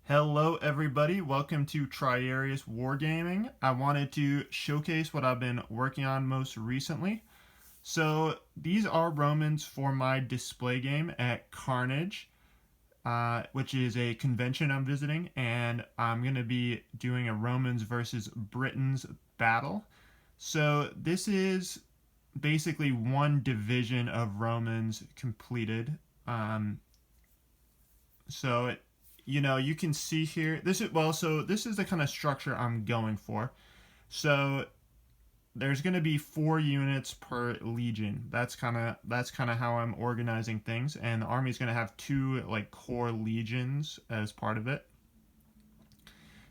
Hello everybody, welcome to Triarius Wargaming. I wanted to showcase what I've been working on most recently. So these are Romans for my display game at Carnage, which is a convention I'm visiting, and I'm going to be doing a Romans versus Britons battle. So this is basically one division of Romans completed. Um, so you can see here. This is the kind of structure I'm going for. So there's going to be 4 units per legion. That's kind of how I'm organizing things, and the army is going to have two like core legions as part of it.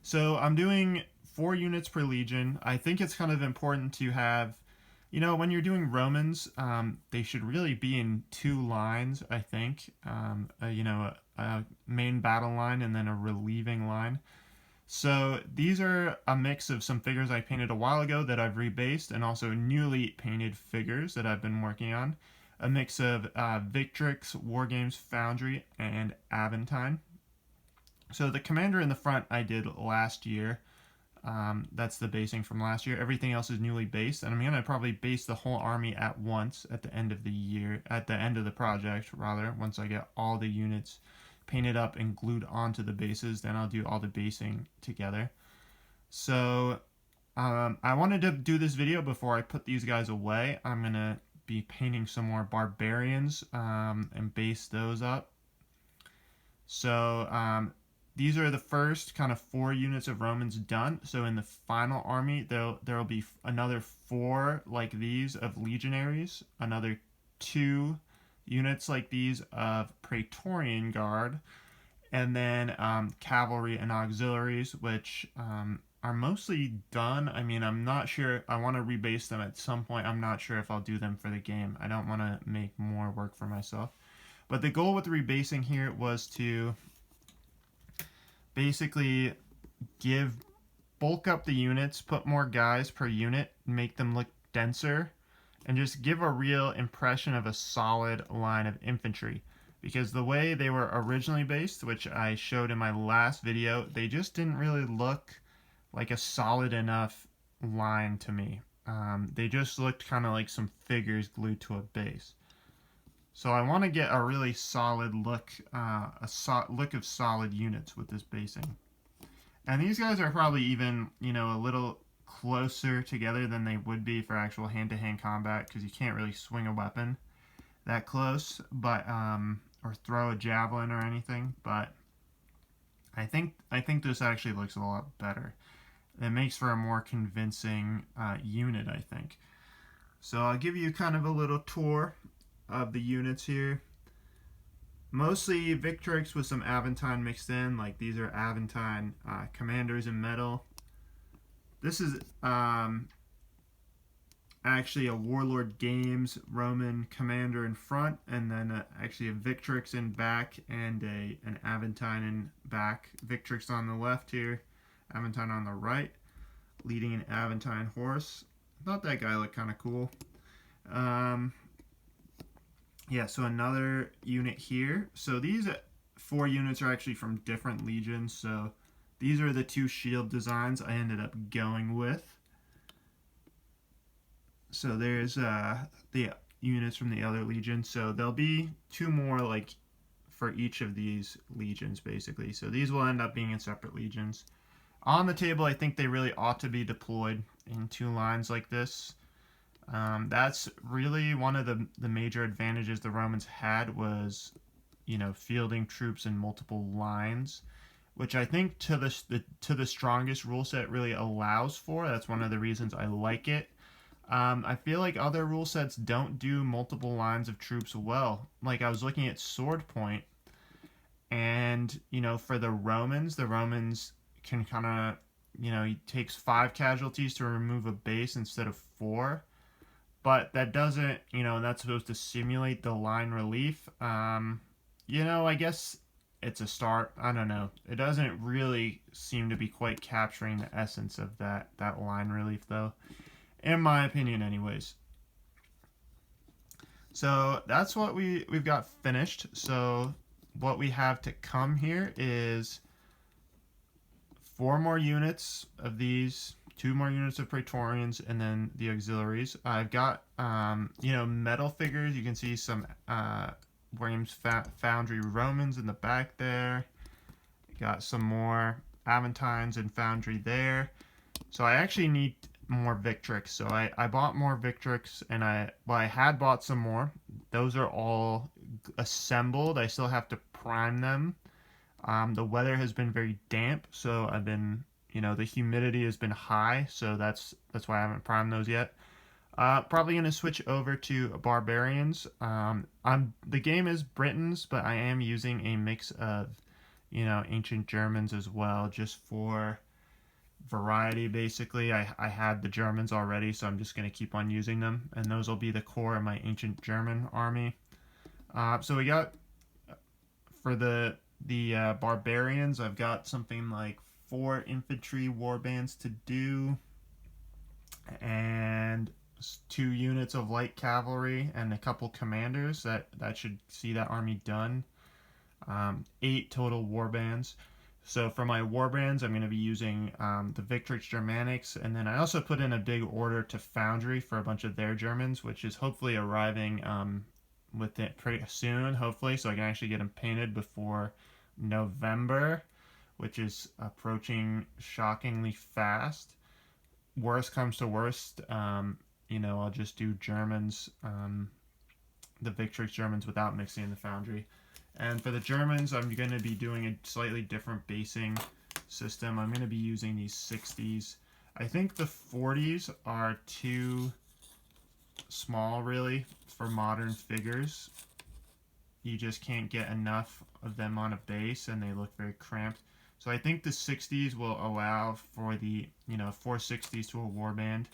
So I'm doing 4 units per legion. I think it's kind of important to have, when you're doing Romans, they should really be in 2 lines. I think, a main battle line and then a relieving line. So these are a mix of some figures I painted a while ago that I've rebased, and also newly painted figures that I've been working on. A mix of Victrix, Wargames Foundry, and Aventine. So the commander in the front I did last year. That's the basing from last year. Everything else is newly based, and I'm gonna probably base the whole army at once at the end of the year, at the end of the project rather. Once I get all the units painted up and glued onto the bases, then I'll do all the basing together. So I wanted to do this video before I put these guys away. I'm gonna be painting some more barbarians and base those up. So these are the first kind of 4 units of Romans done. So in the final army, there'll be another 4 like these of legionaries, another 2 units like these of Praetorian Guard, and then cavalry and auxiliaries, which are mostly done. I mean, I'm not sure. I want to rebase them at some point. I'm not sure if I'll do them for the game. I don't want to make more work for myself. But the goal with the rebasing here was to basically bulk up the units, put more guys per unit, make them look denser, and just give a real impression of a solid line of infantry. Because the way they were originally based, which I showed in my last video, they just didn't really look like a solid enough line to me. They just looked kind of like some figures glued to a base. So I want to get a really solid look, look of solid units with this basing. And these guys are probably even, a little closer together than they would be for actual hand-to-hand combat, because you can't really swing a weapon that close, but or throw a javelin or anything. But I think this actually looks a lot better. It makes for a more convincing unit, I think. So I'll give you kind of a little tour of the units here. Mostly Victrix with some Aventine mixed in. Like these are Aventine commanders in metal. This is actually a Warlord Games Roman commander in front, and then actually a Victrix in back and an Aventine in back. Victrix on the left here, Aventine on the right, leading an Aventine horse. Thought that guy looked kind of cool. Yeah, so another unit here. So these 4 units are actually from different legions. So these are the 2 shield designs I ended up going with. So there's the units from the other legion. So there'll be 2 more like for each of these legions basically. So these will end up being in separate legions. On the table, I think they really ought to be deployed in 2 lines like this. That's really one of the major advantages the Romans had was, fielding troops in multiple lines, which I think to the strongest rule set really allows for. That's one of the reasons I like it. I feel like other rule sets don't do multiple lines of troops well. Like I was looking at Sword Point, and for the Romans can kind of, he takes 5 casualties to remove a base instead of 4. But that doesn't, that's supposed to simulate the line relief. I guess it's a start. I don't know. It doesn't really seem to be quite capturing the essence of that line relief, though. In my opinion, anyways. So that's what we've got finished. So what we have to come here is 4 more units of these, 2 more units of Praetorians, and then the auxiliaries. I've got, metal figures. You can see some Williams Foundry Romans in the back there. Got some more Aventines and Foundry there. So I actually need more Victrix. So I bought more Victrix, and I had bought some more. Those are all assembled. I still have to prime them. The weather has been very damp, so I've been, the humidity has been high, so that's why I haven't primed those yet. Probably gonna switch over to barbarians. The game is Britons, but I am using a mix of, ancient Germans as well, just for variety. Basically, I had the Germans already, so I'm just gonna keep on using them, and those will be the core of my ancient German army. So we got for the barbarians, I've got something like 4 infantry warbands to do, and 2 units of light cavalry, and a couple commanders. That should see that army done. 8 total warbands. So for my warbands, I'm going to be using the Victrix Germanics, and then I also put in a big order to Foundry for a bunch of their Germans, which is hopefully arriving with it pretty soon, hopefully, so I can actually get them painted before November, which is approaching shockingly fast. Worst comes to worst, I'll just do Germans, the Victrix Germans without mixing in the Foundry. And for the Germans, I'm going to be doing a slightly different basing system. I'm going to be using these 60s. I think the 40s are too small, really, for modern figures. You just can't get enough of them on a base, and they look very cramped. So I think the 60s will allow for the, 460s to a warband.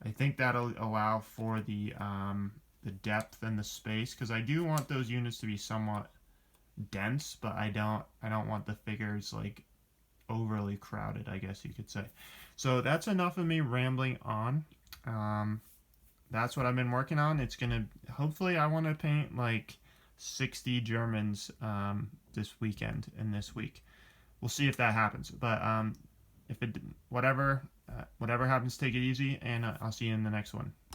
I think that'll allow for the depth and the space, because I do want those units to be somewhat dense, but I don't want the figures like overly crowded, I guess you could say. So that's enough of me rambling on. That's what I've been working on. It's gonna, hopefully I want to paint like 60 Germans this weekend and this week. We'll see if that happens, but if it whatever happens, take it easy, and I'll see you in the next one.